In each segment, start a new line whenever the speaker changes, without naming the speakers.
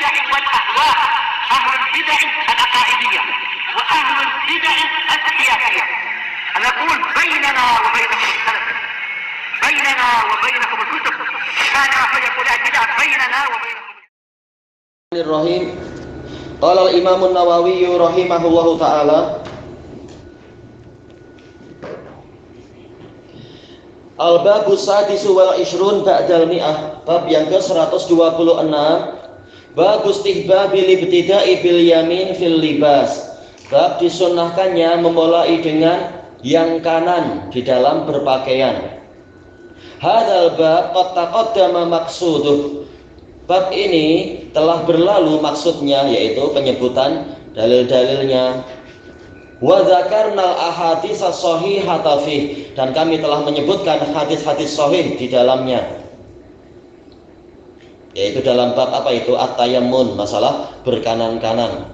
البدع والأهواء، أهل البدع العقائدية وأهل البدع السياسية. نقول بيننا وبينكم السلف، بيننا وبينكم الكتب، كان فيقول البدع بيننا وبينكم.
Bismillahirrahmanirrahim. Qala al-Imam an-Nawawi rahimahullahu taala, Al-babu sadisu wal ishrun ba'dal mi'ah. Bab yang ke-126, bab istihbabil ibtida'i bil yamin fil libas. Bab disunnahkannya memulai dengan yang kanan di dalam berpakaian. Hadzal bab qad taqaddama maqsuduh. Bab ini telah berlalu maksudnya, yaitu penyebutan dalil-dalilnya. Wa dzakarnal ahadits as-shahihata fih, dan kami telah menyebutkan hadis-hadis sahih di dalamnya. Yaitu dalam bab apa itu? At-tayammun, masalah berkanan-kanan.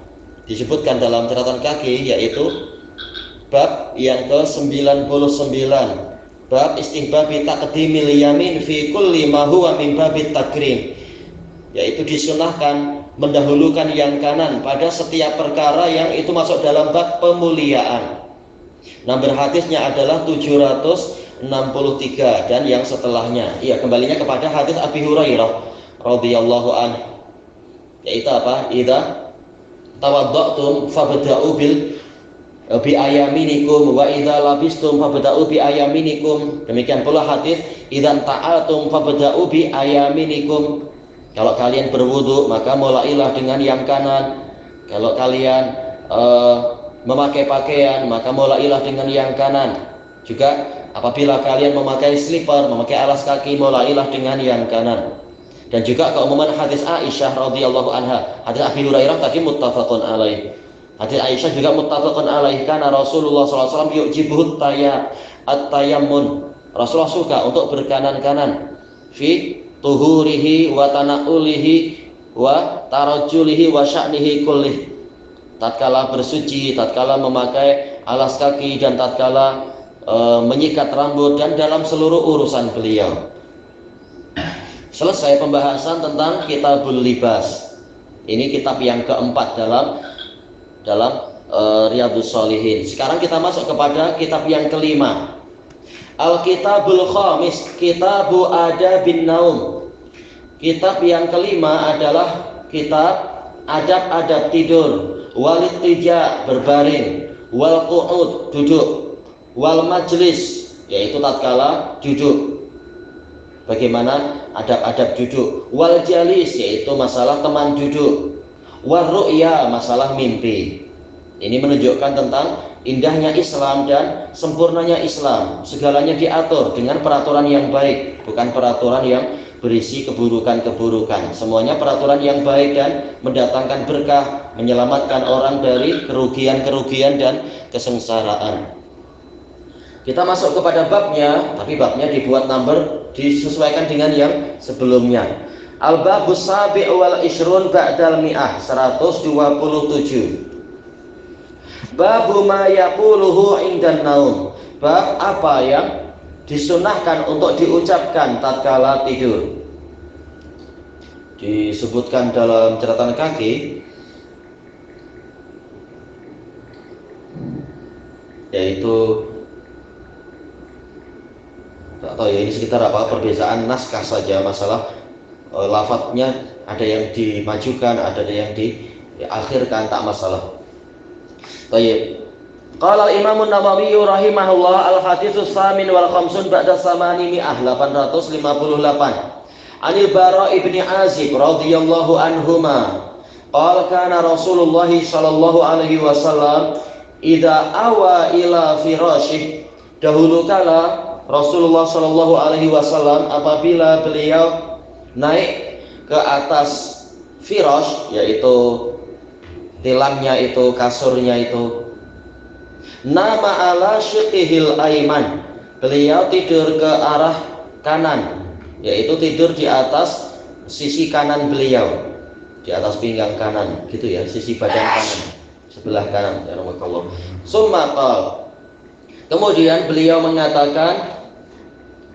Disebutkan dalam catatan kaki, yaitu bab yang ke-99. Bab istihbabi taqdimil yamin fi kulli ma huwa min babit takrim, yaitu disunahkan mendahulukan yang kanan pada setiap perkara yang itu masuk dalam bab pemuliaan. Nomor hadisnya adalah 763 dan yang setelahnya. Iya, kembalinya kepada hadis Abi Hurairah radhiyallahu anhu, yaitu apa? Idza tawadda'tum fabda'u bi ayaminikum wa idza labistum fabda'u bi ayaminikum. Demikian pula hadis idza ta'atum fabda'u bi ayaminikum. Kalau kalian berwudu, maka mulailah dengan yang kanan. Kalau kalian memakai pakaian, maka mulailah dengan yang kanan. Juga apabila kalian memakai slipper, memakai alas kaki, mulailah dengan yang kanan. Dan juga keumuman hadis Aisyah radhiyallahu anha. Hadis Abi Hurairah tadi muttafaqun alaih. Hadis Aisyah juga muttafaqun alaih, karena Rasulullah SAW yujibuhut at-tayammun. Rasulullah suka untuk berkanan-kanan fi tuhurihi wa tanaulihi wa tarajjulihi wa sya'nihi kullih. Tatkala bersuci, tatkala memakai alas kaki, dan tatkala menyikat rambut, dan dalam seluruh urusan beliau. Selesai pembahasan tentang Kitabul Libas. Ini kitab yang keempat dalam Riyadhus Shalihin. Sekarang kita masuk kepada kitab yang kelima, Al-Kitabul Khamis, Kitabu Adabin Naum. Kitab yang kelima adalah kitab adab-adab tidur, wal ittija berbaring, wal qu'ud duduk, wal majlis yaitu tatkala duduk, bagaimana adab-adab duduk, wal jalis yaitu masalah teman duduk, wal ru'ya masalah mimpi. Ini menunjukkan tentang indahnya Islam dan sempurnanya Islam. Segalanya diatur dengan peraturan yang baik, bukan peraturan yang berisi keburukan-keburukan. Semuanya peraturan yang baik dan mendatangkan berkah, menyelamatkan orang dari kerugian-kerugian dan kesengsaraan. Kita masuk kepada babnya, tapi babnya dibuat number disesuaikan dengan yang sebelumnya. Al-babus sabi' wal ishrun ba'dal mi'ah, 127. Babu ma yaquluhu indan naum. Bab apa yang disunahkan untuk diucapkan tatkala tidur. Disebutkan dalam catatan kaki, yaitu tak tahu ya, ini sekitar apa, perbedaan naskah saja, masalah lafadznya ada yang dimajukan, ada yang diakhirkan, tak masalah. Baik. Qala al-Imam an-Nawawi rahimahullah, al-haditsus samin wal khamsun ba'da samani mi'ah, 858. Anil Bara ibni Azib radhiyallahu anhuma qala kana Rasulullah sallallahu alaihi wasallam idza awa ila firasyih. Dahulu kala Rasulullah sallallahu alaihi wasallam apabila beliau naik ke atas firash, yaitu tilangnya itu, kasurnya itu, nama ala syiqihil aiman, beliau tidur ke arah kanan, yaitu tidur di atas sisi kanan beliau, di atas pinggang kanan, gitu ya, sisi badan kanan, sebelah kanan. Ya rahmatullah. Summa qala, kemudian beliau mengatakan,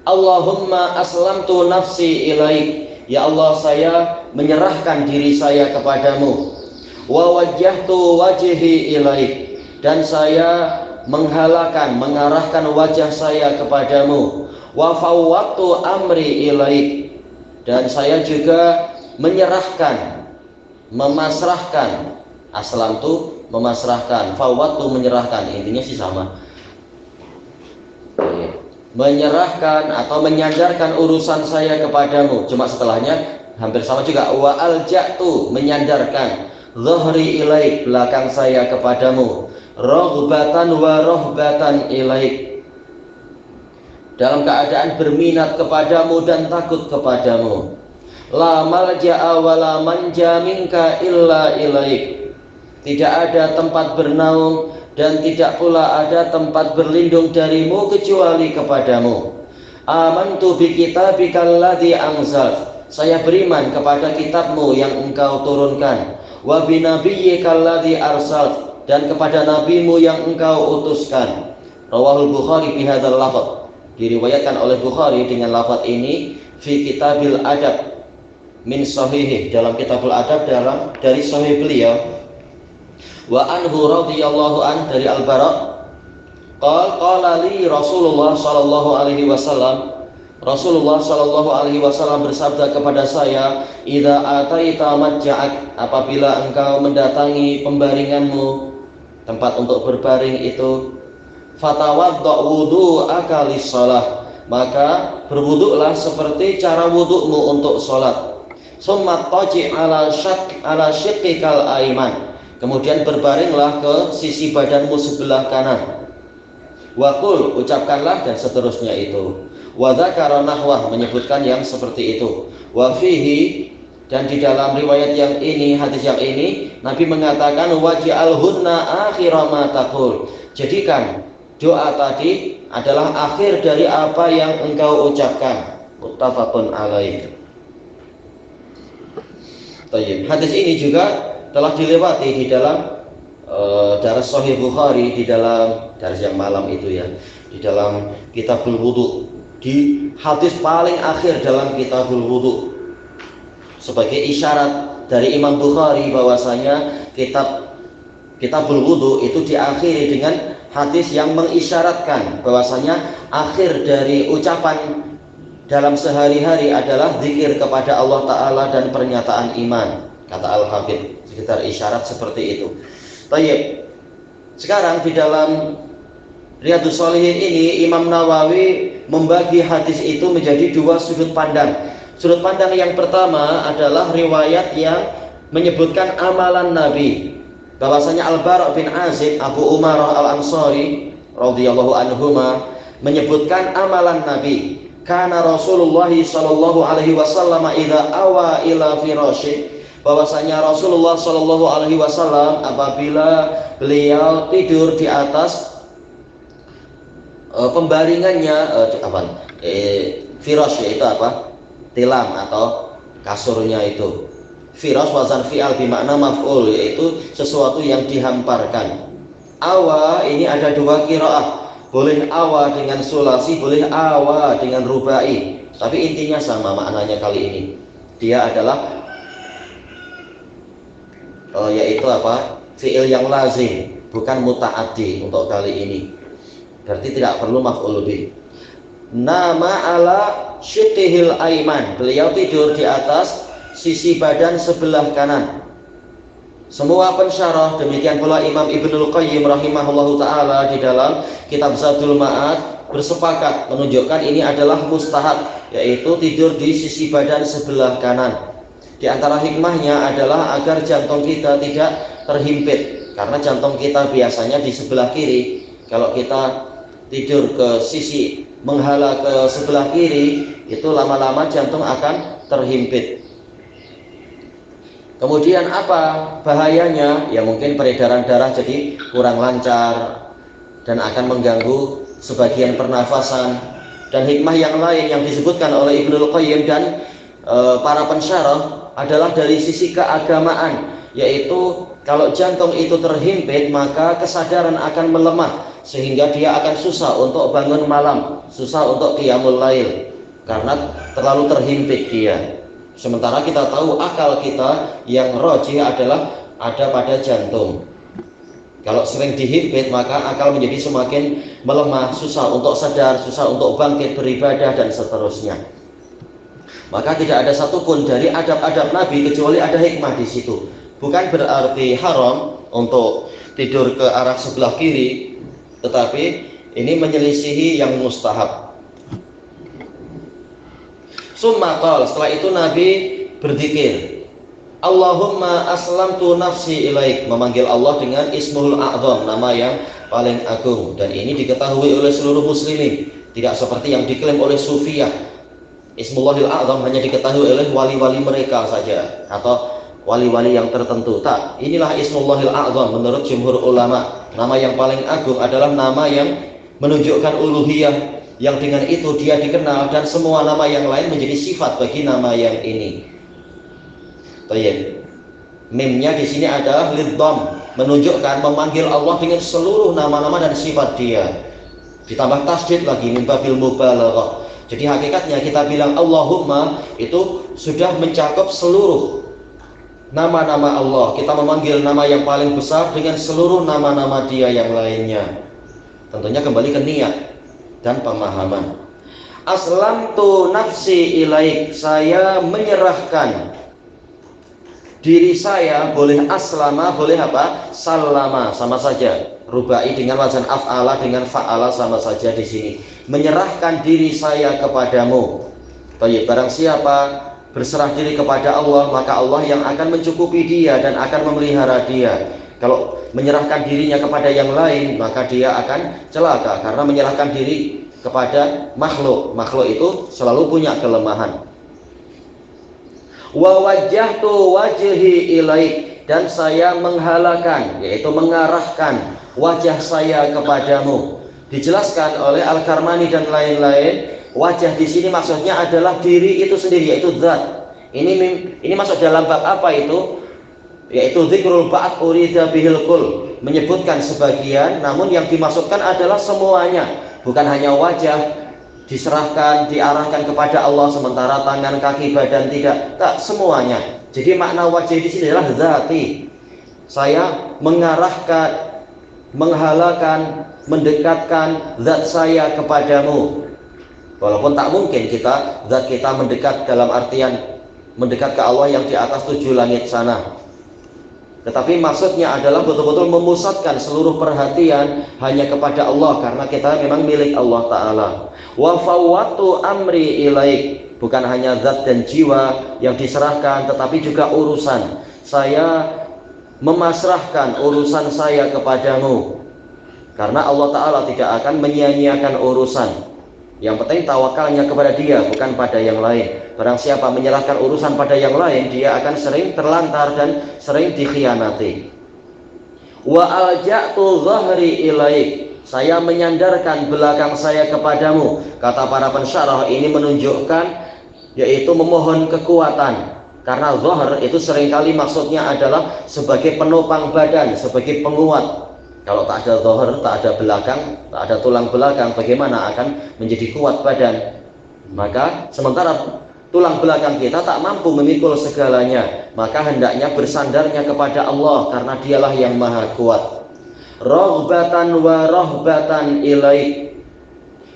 Allahumma aslamtu nafsi ilaik, Ya Allah, saya menyerahkan diri saya kepadamu. Wa wajjahtu wajhi ilaik, dan saya mengarahkan wajah saya kepadamu. Wa fawwatu amri ilaik, dan saya juga menyerahkan, memasrahkan. Aslam tu memasrahkan, fawwatu menyerahkan, intinya sih sama. Menyerahkan atau menyandarkan urusan saya kepadamu, cuma setelahnya hampir sama juga. Wa alja'tu, menyandarkan, dhahri ilaik, belakang saya kepadamu. Raghbatan wa rahbatan ilaik, dalam keadaan berminat kepadamu dan takut kepadamu. La malja'a wa la manja minka illa ilaik, tidak ada tempat bernaung dan tidak pula ada tempat berlindung darimu kecuali kepadamu. Amantu bi kitabikal ladzi anzal, saya beriman kepada kitabmu yang engkau turunkan. Wa bi nabiyyikal ladzi arsal, dan kepada nabimu yang engkau utuskan. Rawahul Bukhari bi hadzal lafaz, diriwayatkan oleh Bukhari dengan lafaz ini fi kitabil adab min sahihih, dalam kitabul adab dari sahih beliau. Wa anhu radhiyallahu an, dari Al-Bara, qala li Rasulullah sallallahu alaihi wasallam, Rasulullah sallallahu alaihi wasallam bersabda kepada saya, idza ataita majja'ak, apabila engkau mendatangi pembaringanmu, tempat untuk berbaring itu, fatawadda wudu'aka lis-shalah, maka berwuduklah seperti cara wudukmu untuk salat. Summa taji' ala syiqqikal aiman, kemudian berbaringlah ke sisi badanmu sebelah kanan. Wa qul, ucapkanlah, dan seterusnya itu. Wa dzakara nahwah, menyebutkan yang seperti itu. Wa fihi, dan di dalam riwayat yang ini, hadis yang ini, Nabi mengatakan waj'alhunna akhira ma taqul, jadikan doa tadi adalah akhir dari apa yang engkau ucapkan. Muttafaqun alaih. Tayyib. Hadis ini juga telah dilewati di dalam daras Sahih Bukhari, di dalam daras yang malam itu ya, di dalam Kitabul Wudu, di hadis paling akhir dalam Kitabul Wudu, sebagai isyarat dari Imam Bukhari bahwasanya Kitabul Wudu itu diakhiri dengan hadis yang mengisyaratkan bahwasanya akhir dari ucapan dalam sehari-hari adalah zikir kepada Allah Ta'ala dan pernyataan iman, kata Al-Habib, sekitar isyarat seperti itu. Baik, sekarang di dalam Riyadhus Shalihin ini Imam Nawawi membagi hadis itu menjadi dua sudut pandang. Sudut pandang yang pertama adalah riwayat yang menyebutkan amalan Nabi, bahwasanya Al-Bara' bin Azib Abu Umarah Al-Ansari radhiyallahu anhuma menyebutkan amalan Nabi. Kana Rasulullah sallallahu alaihi wasallam idza awa ila firasyi, bahwasanya Rasulullah sallallahu alaihi wasallam apabila beliau tidur di atas pembaringannya, firasy itu apa? Tilam atau kasurnya itu. Firas wazan fi'al bermakna maf'ul, yaitu sesuatu yang dihamparkan. Awa ini ada dua qiraah, boleh awa dengan sulasi, boleh awa dengan rubai, tapi intinya sama maknanya kali ini. Dia adalah yaitu apa? Fi'il yang lazim, bukan muta'addi untuk kali ini. Berarti tidak perlu maf'ul bih. Nama ala syitihil aiman, beliau tidur di atas sisi badan sebelah kanan. Semua pensyarah, demikian pula Imam Ibnul Qayyim rahimahullahu ta'ala di dalam kitab Zadul Ma'ad bersepakat menunjukkan ini adalah mustahab, yaitu tidur di sisi badan sebelah kanan. Di antara hikmahnya adalah agar jantung kita tidak terhimpit, karena jantung kita biasanya di sebelah kiri. Kalau kita tidur ke sisi menghala ke sebelah kiri, itu lama-lama jantung akan terhimpit. Kemudian apa bahayanya? Ya mungkin peredaran darah jadi kurang lancar dan akan mengganggu sebagian pernafasan. Dan hikmah yang lain yang disebutkan oleh Ibnul Qayyim dan para pensyarah adalah dari sisi keagamaan, yaitu kalau jantung itu terhimpit maka kesadaran akan melemah, sehingga dia akan susah untuk bangun malam, susah untuk qiyamul lail, karena terlalu terhimpit dia. Sementara kita tahu akal kita yang rajih adalah ada pada jantung. Kalau sering dihimpit, maka akal menjadi semakin melemah, susah untuk sadar, susah untuk bangkit beribadah, dan seterusnya. Maka tidak ada satupun dari adab-adab Nabi kecuali ada hikmah di situ. Bukan berarti haram untuk tidur ke arah sebelah kiri, tetapi ini menyelisihi yang mustahab. Summa qala, setelah itu Nabi berzikir, Allahumma aslamtu nafsi ilaik, memanggil Allah dengan Ismul A'zam, nama yang paling agung. Dan ini diketahui oleh seluruh muslimin, tidak seperti yang diklaim oleh Sufiyah. Ismullahil A'zam hanya diketahui oleh wali-wali mereka saja atau wali-wali yang tertentu. Tak, inilah Ismullahil A'zam menurut jumhur ulama. Nama yang paling agung adalah nama yang menunjukkan uluhiyah, yang dengan itu dia dikenal, dan semua nama yang lain menjadi sifat bagi nama yang ini. Baik. Mimnya di sini adalah lidham, menunjukkan memanggil Allah dengan seluruh nama-nama dan sifat Dia. Ditambah tasdid lagi, min babil mubalaghah. Jadi hakikatnya kita bilang Allahumma itu sudah mencakup seluruh nama-nama Allah. Kita memanggil nama yang paling besar dengan seluruh nama-nama Dia yang lainnya. Tentunya kembali ke niat dan pemahaman. Aslamtu nafsi ilaik, saya menyerahkan diri saya. Boleh aslama, boleh apa? Salama, sama saja. Rubai dengan wazan af'ala dengan fa'ala sama saja di sini. Menyerahkan diri saya kepadamu. Baik, barang siapa berserah diri kepada Allah, maka Allah yang akan mencukupi dia dan akan memelihara dia. Kalau menyerahkan dirinya kepada yang lain, maka dia akan celaka, karena menyerahkan diri kepada makhluk. Makhluk itu selalu punya kelemahan. Wa wajjahtu wajhi ilaik, dan saya menghalakan, yaitu mengarahkan wajah saya kepadamu. Dijelaskan oleh Al-Karmani dan lain-lain, wajah di sini maksudnya adalah diri itu sendiri, yaitu zat. Ini masuk dalam bab apa itu? Yaitu dzikrul ba'd urida bihil kul, menyebutkan sebagian, namun yang dimaksudkan adalah semuanya, bukan hanya wajah diserahkan, diarahkan kepada Allah, sementara tangan, kaki, badan tidak. Tak, semuanya. Jadi makna wajah di sini adalah zati. Saya mengarahkan, menghalakan, mendekatkan zat saya kepadamu. Walaupun tak mungkin zat kita mendekat dalam artian mendekat ke Allah yang di atas 7 langit sana. Tetapi maksudnya adalah betul-betul memusatkan seluruh perhatian hanya kepada Allah, karena kita memang milik Allah Ta'ala. Wa fawwatu amri ilaik, bukan hanya zat dan jiwa yang diserahkan, tetapi juga urusan. Saya memasrahkan urusan saya kepadamu, karena Allah Ta'ala tidak akan menyia-nyiakan urusan. Yang penting tawakalnya kepada Dia, bukan pada yang lain. Barang siapa menyerahkan urusan pada yang lain, dia akan sering terlantar dan sering dikhianati. Wa alja'tu dhahri ilaik, saya menyandarkan belakang saya kepadamu. Kata para pensyarah, ini menunjukkan yaitu memohon kekuatan, karena dhahr itu seringkali maksudnya adalah sebagai penopang badan, sebagai penguat. Kalau tak ada dhahr, tak ada belakang, tak ada tulang belakang, bagaimana akan menjadi kuat badan? Maka sementara tulang belakang kita tak mampu memikul segalanya, maka hendaknya bersandarnya kepada Allah, karena Dialah yang maha kuat. Raghbatan wa rahbatan ilaik,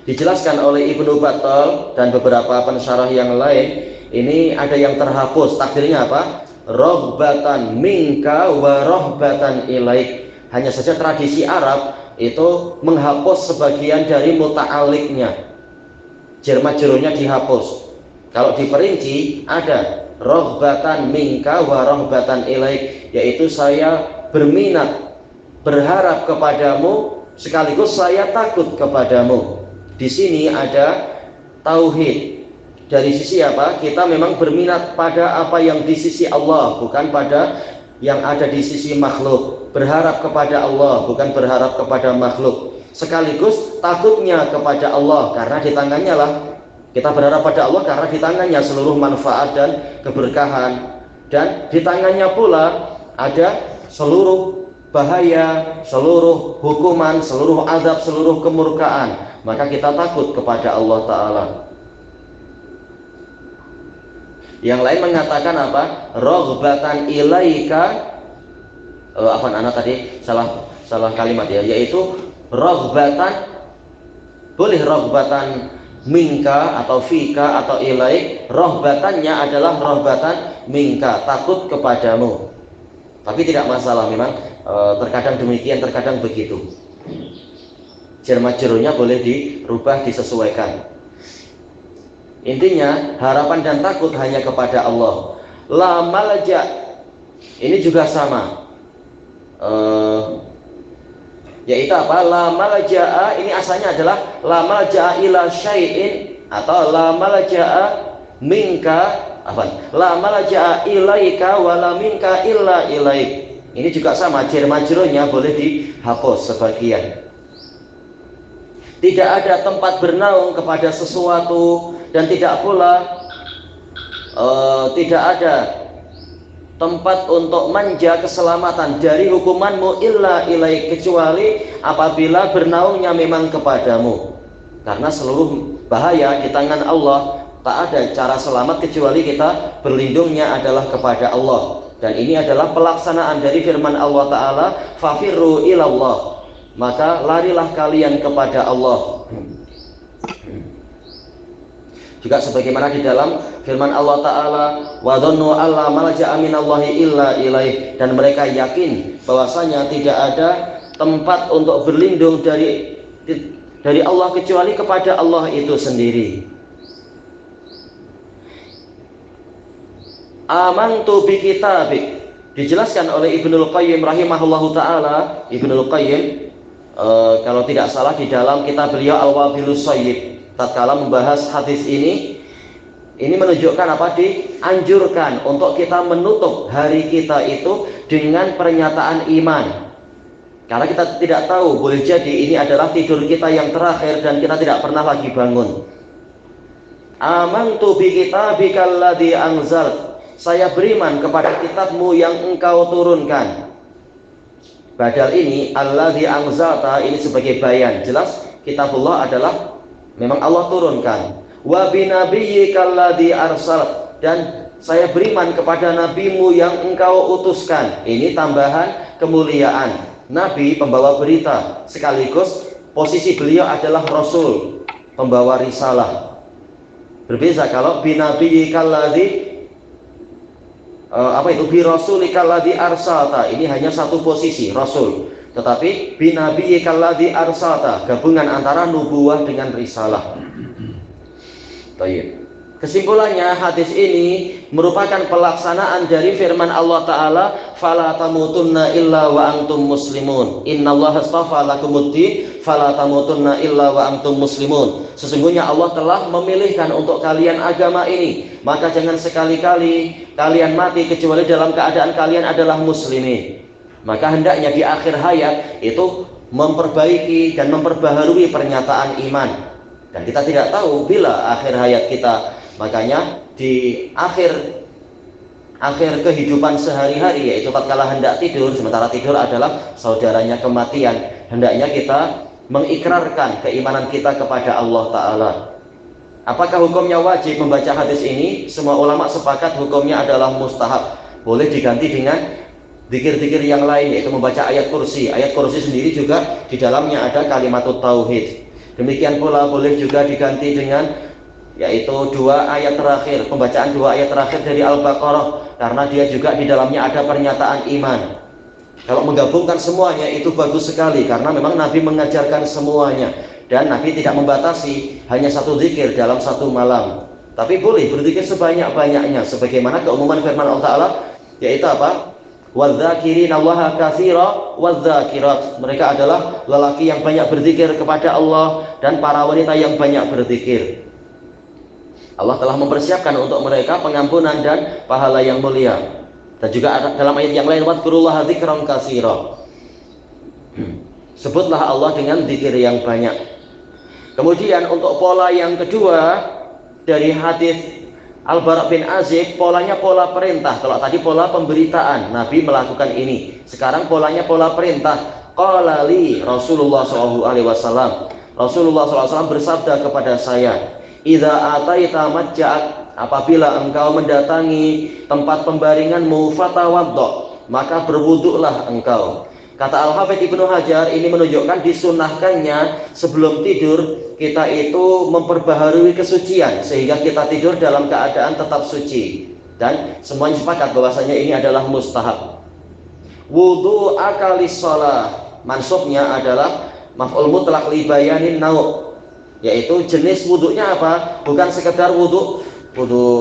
dijelaskan oleh Ibnu Battal dan beberapa pensyarah yang lain. Ini ada yang terhapus, takdirnya apa? Raghbatan minka wa rahbatan ilaik. Hanya saja tradisi Arab itu menghapus sebagian dari muta'aliknya, jerma-jerunya dihapus. Kalau diperinci ada raghbatan minka wa raghbatan ilaik, yaitu saya berminat, berharap kepadamu, sekaligus saya takut kepadamu. Di sini ada tauhid. Dari sisi apa? Kita memang berminat pada apa yang di sisi Allah, bukan pada yang ada di sisi makhluk. Berharap kepada Allah, bukan berharap kepada makhluk. Sekaligus takutnya kepada Allah, karena di tangannya lah kita berharap pada Allah, karena di tangannya seluruh manfaat dan keberkahan, dan di tangannya pula ada seluruh bahaya, seluruh hukuman, seluruh azab, seluruh kemurkaan. Maka kita takut kepada Allah Ta'ala. Yang lain mengatakan apa? Raghbatan ilaika, anak tadi salah kalimat ya, yaitu raghbatan, boleh raghbatan minka atau fika atau ilaik. Raghbatannya adalah raghbatan minka, takut kepadamu. Tapi tidak masalah, memang terkadang demikian, terkadang begitu. Jar-majrurnya boleh dirubah, disesuaikan. Intinya harapan dan takut hanya kepada Allah. La malja, ini juga sama, yaitu apa? La malja'a ini asalnya adalah la malja'a ila syai'in atau la malja'a minka, la malja'a ilaika wa la minka illa ilaik. Ini juga sama, jar majrurnya boleh dihapus sebagian. Tidak ada tempat bernaung kepada sesuatu, dan tidak pula tidak ada tempat untuk manja keselamatan dari hukumanmu illa ilaik, kecuali apabila bernaungnya memang kepadamu. Karena seluruh bahaya di tangan Allah, tak ada cara selamat kecuali kita berlindungnya adalah kepada Allah. Dan ini adalah pelaksanaan dari firman Allah Ta'ala, fafirru ilallah, maka larilah kalian kepada Allah. Juga sebagaimana di dalam firman Allah Ta'ala, wa dhannu alla malja'a minallahi illa ilaih, dan mereka yakin bahwasanya tidak ada tempat untuk berlindung dari Allah kecuali kepada Allah itu sendiri. Amantu bi kitabik, dijelaskan oleh Ibnul Qayyim rahimahullahu ta'ala. Ibnul Qayyim kalau tidak salah di dalam kitab beliau Al-Wabilus Shayyib, tatkala membahas hadis ini menunjukkan apa? Dianjurkan untuk kita menutup hari kita itu dengan pernyataan iman. Karena kita tidak tahu, boleh jadi ini adalah tidur kita yang terakhir dan kita tidak pernah lagi bangun. Amantu bi kitabikal ladzi anzalt, saya beriman kepada kitabmu yang engkau turunkan. Badal ini alladzi anzalta ini sebagai bayan, jelas kitabullah adalah memang Allah turunkan. Wa binabiyyikal ladzi arsalt, dan saya beriman kepada nabimu yang engkau utuskan. Ini tambahan kemuliaan. Nabi pembawa berita, sekaligus posisi beliau adalah rasul, pembawa risalah. Berbeda kalau binabiyyikal ladzi bi rasulikal ladzi arsalta, ini hanya satu posisi rasul. Tetapi binabiyyikal ladzi arsalta, gabungan antara nubuwah dengan risalah. Baik. Kesimpulannya, hadis ini merupakan pelaksanaan dari firman Allah Ta'ala, fala tamutunna illa wa antum muslimun, innallaha astafa lakumuddin fala tamutunna illa wa antum muslimun. Sesungguhnya Allah telah memilihkan untuk kalian agama ini, maka jangan sekali-kali kalian mati kecuali dalam keadaan kalian adalah muslimin. Maka hendaknya di akhir hayat itu memperbaiki dan memperbaharui pernyataan iman. Dan kita tidak tahu bila akhir hayat kita. Makanya di akhir kehidupan sehari-hari, yaitu tatkala hendak tidur, sementara tidur adalah saudaranya kematian, hendaknya kita mengikrarkan keimanan kita kepada Allah Ta'ala. Apakah hukumnya wajib membaca hadis ini? Semua ulama sepakat hukumnya adalah mustahab. Boleh diganti dengan zikir-zikir yang lain, yaitu membaca ayat kursi. Ayat kursi sendiri juga di dalamnya ada kalimatut tauhid. Demikian pula boleh juga diganti dengan yaitu dua ayat terakhir, pembacaan dua ayat terakhir dari Al-Baqarah, karena dia juga di dalamnya ada pernyataan iman. Kalau menggabungkan semuanya itu bagus sekali, karena memang Nabi mengajarkan semuanya, dan Nabi tidak membatasi hanya satu zikir dalam satu malam, tapi boleh berzikir sebanyak-banyaknya, sebagaimana keumuman firman Allah Ta'ala, yaitu apa? Wadzakirin Allaha katsira wadzakirat, mereka adalah lelaki yang banyak berzikir kepada Allah dan para wanita yang banyak berzikir. Allah telah mempersiapkan untuk mereka pengampunan dan pahala yang mulia. Dan juga dalam ayat yang lain, wadkurullaha dzikran katsira, sebutlah Allah dengan zikir yang banyak. Kemudian untuk pola yang kedua dari hadis Al-Bara' bin Azib, polanya pola perintah. Kalau tadi pola pemberitaan, Nabi melakukan ini. Sekarang polanya pola perintah. Qala li Rasulullah SAW, Rasulullah SAW bersabda kepada saya, idza ataita apabila engkau mendatangi tempat pembaringanmu fatawaddo, maka berwuduklah engkau. Kata Al-Hafidz Ibnu Hajar, ini menunjukkan disunahkannya sebelum tidur kita itu memperbaharui kesucian sehingga kita tidur dalam keadaan tetap suci. Dan semuanya sepakat bahwasanya ini adalah mustahab. Wudu akalis shalah, mansubnya adalah maf'ul mutlaq li bayanin nau', yaitu jenis wuduknya apa? Bukan sekedar wuduk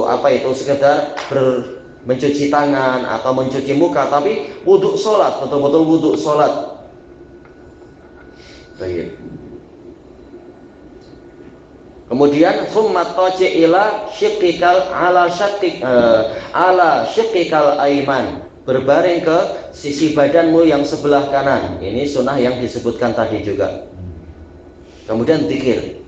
apa itu sekedar mencuci tangan atau mencuci muka, tapi wuduk sholat, betul-betul wuduk sholat. Baik. Kemudian summa taji ila syiqqikal ala syiqqikal aiman, berbaring ke sisi badanmu yang sebelah kanan. Ini sunnah yang disebutkan tadi juga. Kemudian zikir.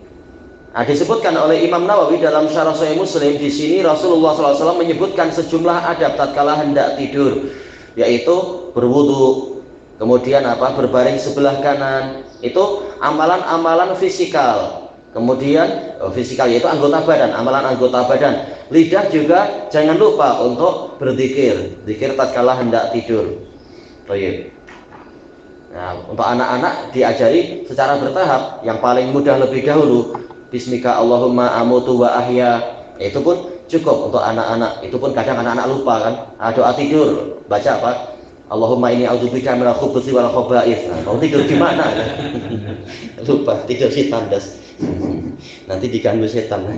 Nah, disebutkan oleh Imam Nawawi dalam Syarah Sahih Muslim, di sini Rasulullah SAW menyebutkan sejumlah adab tatkala hendak tidur, yaitu berwudu, kemudian berbaring sebelah kanan. Itu amalan-amalan fisikal. Kemudian fisikal yaitu anggota badan, amalan anggota badan. Lidah juga jangan lupa untuk berzikir, zikir tatkala hendak tidur. Baik. Nah, untuk anak-anak diajari secara bertahap. Yang paling mudah lebih dahulu Bismika Allahumma amutu wa ahya. Itu pun cukup untuk anak-anak. Itu pun kadang anak-anak lupa kan. Doa tidur baca apa? Allahumma inni a'udzubika minal khubuthi wal khaba'ith. Nah, mau tidur di mana? Lupa, tidur di tandas. Nanti diganggu setan.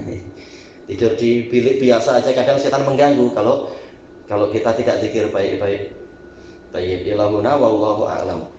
Tidur di bilik biasa aja kadang setan mengganggu kalau kita tidak zikir baik-baik. Tayyib ilahuna wallahu a'lam.